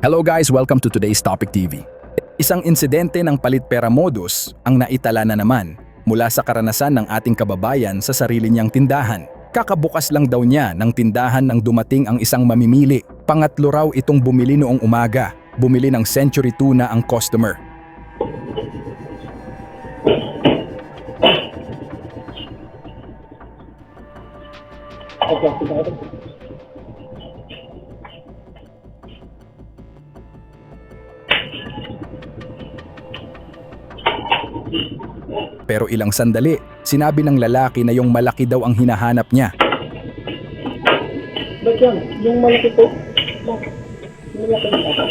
Hello guys, welcome to today's Topic TV. Isang insidente ng palit pera modus ang naitala na naman mula sa karanasan ng ating kababayan sa sarili niyang tindahan. Kakabukas lang daw niya ng tindahan nang dumating ang isang mamimili. Pangatlo raw itong bumili noong umaga. Bumili ng Century Tuna ang customer. Pero ilang sandali, sinabi ng lalaki na yung malaki daw ang hinahanap niya. Ba't yan? Yung malaki po. Malaki na ito.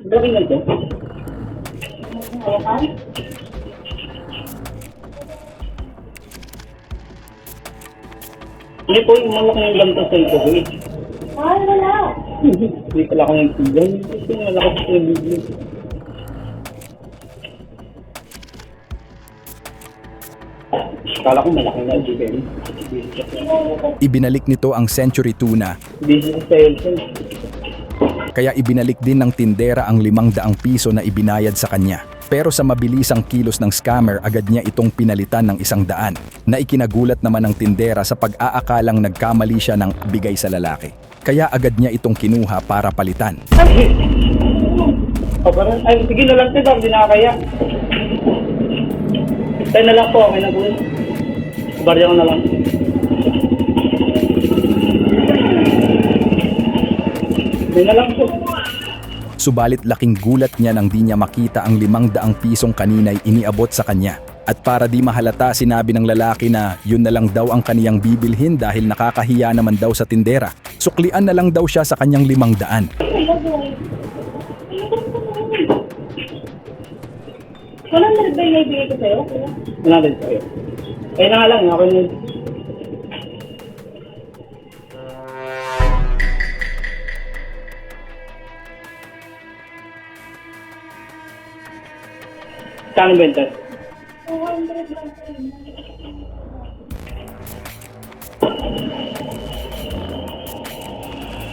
Malaki na ito. Hawakan? Hindi po, yung malaki yung ganito sa ito. Ay, wala. Hindi pala ako yung tigan. Ito yung malaki sa video. Kala ko malaki na, Jibel. Ibinalik nito ang Century Tuna. Busy sa sales. Kaya ibinalik din ng tindera ang 500 piso na ibinayad sa kanya. Pero sa mabilisang kilos ng scammer, agad niya itong pinalitan ng 100 na ikinagulat naman ng tindera sa pag-aakalang nagkamali siya ng bigay sa lalaki. Kaya agad niya itong kinuha para palitan. Ay, sige na lang tayo, hindi nakakaya. Tayo na lang po, okay na po. Barya ko na lang. Hindi na lang po. Subalit laking gulat niya nang di niya makita ang 500 pisong kanina'y iniabot sa kanya. At para di mahalata, sinabi ng lalaki na yun na lang daw ang kaniyang bibilhin dahil nakakahiya naman daw sa tindera. Suklian na lang daw siya sa kanyang 500. Walang na ba ibigay ko sa'yo? Wala din sa'yo. Kaya na nga lang, ako na. Kano benta? 200 lang sa'yo.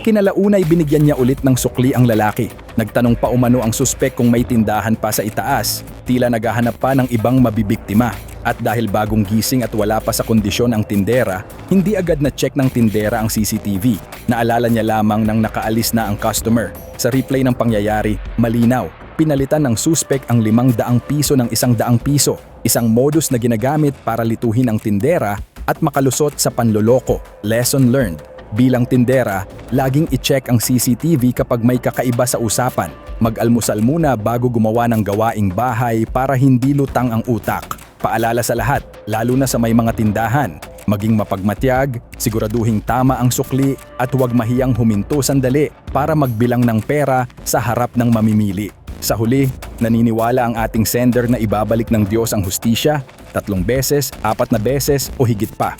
Kinalaunay binigyan niya ulit ng sukli ang lalaki. Nagtanong pa umano ang suspek kung may tindahan pa sa itaas. Tila naghahanap pa ng ibang mabibiktima. At dahil bagong gising at wala pa sa kondisyon ang tindera, hindi agad na-check ng tindera ang CCTV. Naalala niya lamang nang nakaalis na ang customer. Sa replay ng pangyayari, malinaw. Pinalitan ng suspek ang 500 piso ng 100 piso. Isang modus na ginagamit para lituhin ang tindera at makalusot sa panloloko. Lesson learned. Bilang tindera, laging i-check ang CCTV kapag may kakaiba sa usapan. Mag-almusal muna bago gumawa ng gawaing bahay para hindi lutang ang utak. Paalala sa lahat, lalo na sa may mga tindahan, maging mapagmatyag, siguraduhing tama ang sukli at huwag mahiyang huminto sandali para magbilang ng pera sa harap ng mamimili. Sa huli, naniniwala ang ating sender na ibabalik ng Diyos ang hustisya 3 beses, 4 na beses o higit pa.